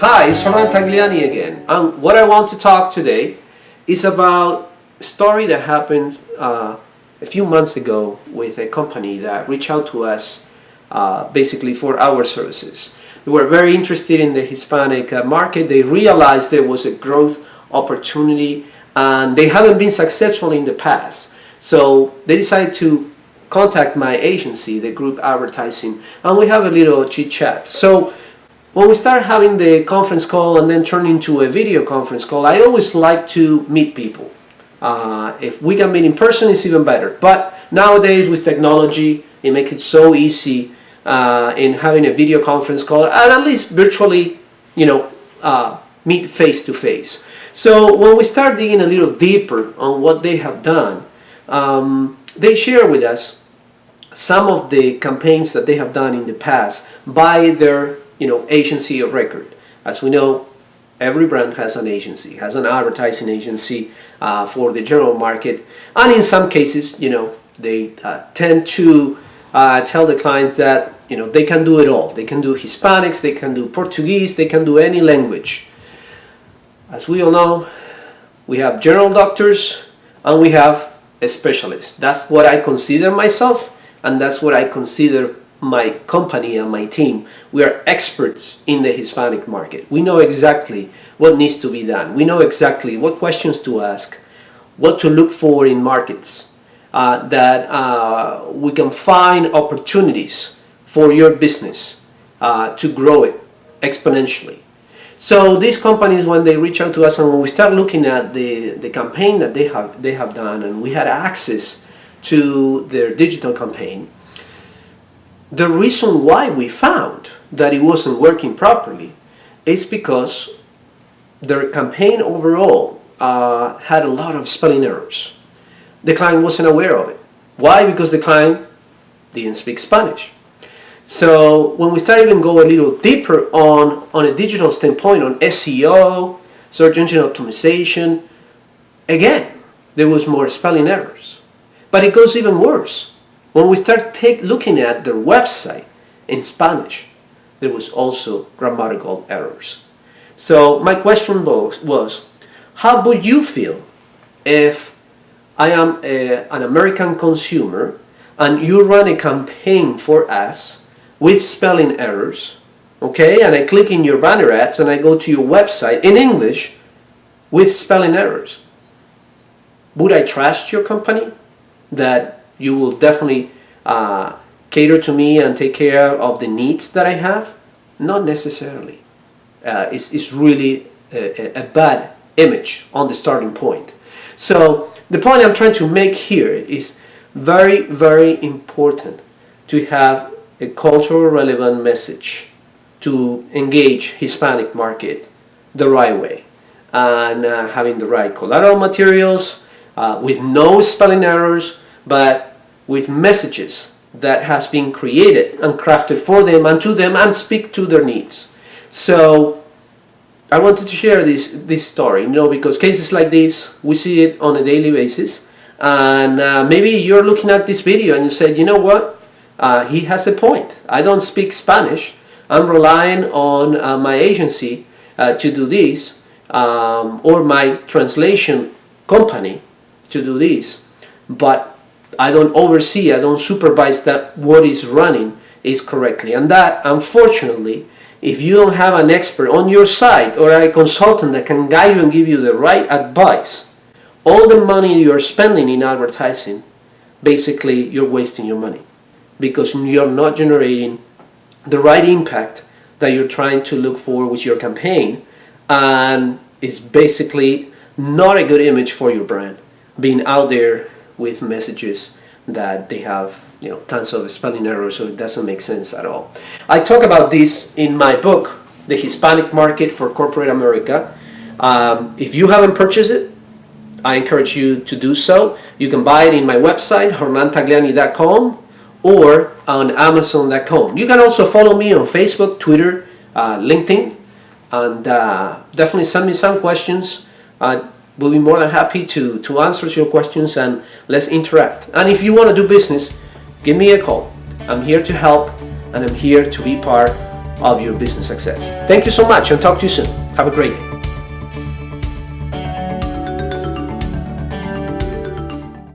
Hi, it's Hernan Tagliani again. What I want to talk today is about a story that happened a few months ago with a company that reached out to us basically for our services. They were very interested in the Hispanic market. They realized there was a growth opportunity and they haven't been successful in the past. So they decided to contact my agency, the group advertising, and we have a little chit chat. So when we start having the conference call and then turn into a video conference call, I always like to meet people. If we can meet in person, it's even better. But nowadays with technology, it makes it so easy in having a video conference call and at least virtually, meet face to face. So when we start digging a little deeper on what they have done, they share with us some of the campaigns that they have done in the past by their agency of record. As we know, every brand has an agency, has an advertising agency for the general market, and in some cases, they tend to tell the clients that they can do it all. They can do Hispanics, they can do Portuguese, they can do any language. As we all know, we have general doctors and we have specialists. That's what I consider myself, and that's what I consider my company and my team. We are experts in the Hispanic market. We know exactly what needs to be done. We know exactly what questions to ask, what to look for in markets, that we can find opportunities for your business to grow it exponentially. So these companies, when they reach out to us and when we start looking at the campaign that they have done, and we had access to their digital campaign, the reason why we found that it wasn't working properly is because their campaign overall had a lot of spelling errors. The client wasn't aware of it. Why? Because the client didn't speak Spanish. So when we start even go a little deeper on a digital standpoint, on SEO, search engine optimization, again, there was more spelling errors. But it goes even worse. When we start looking at their website in Spanish, there was also grammatical errors. So my question was, how would you feel if I am an American consumer and you run a campaign for us with spelling errors, okay, and I click in your banner ads and I go to your website in English with spelling errors? Would I trust your company that you will definitely cater to me and take care of the needs that I have? Not necessarily. It's really a bad image on the starting point. So the point I'm trying to make here is very, very important to have a cultural relevant message to engage Hispanic market the right way, and having the right collateral materials with no spelling errors, but with messages that has been created and crafted for them and to them and speak to their needs. So I wanted to share this story, because cases like this, we see it on a daily basis. And maybe you're looking at this video and you said, you know what, he has a point. I don't speak Spanish. I'm relying on my agency to do this, or my translation company to do this. But I don't oversee, I don't supervise that what is running is correctly. And that, unfortunately, if you don't have an expert on your side or a consultant that can guide you and give you the right advice, all the money you're spending in advertising, basically you're wasting your money because you're not generating the right impact that you're trying to look for with your campaign, and it's basically not a good image for your brand being out there with messages that they have tons of spelling errors, so it doesn't make sense at all. I talk about this in my book, The Hispanic Market for Corporate America. If you haven't purchased it, I encourage you to do so. You can buy it in my website, hernantagliani.com, or on amazon.com. You can also follow me on Facebook, Twitter, LinkedIn, and definitely send me some questions. We'll be more than happy to answer your questions, and let's interact. And if you want to do business, give me a call. I'm here to help, and I'm here to be part of your business success. Thank you so much and talk to you soon. Have a great day.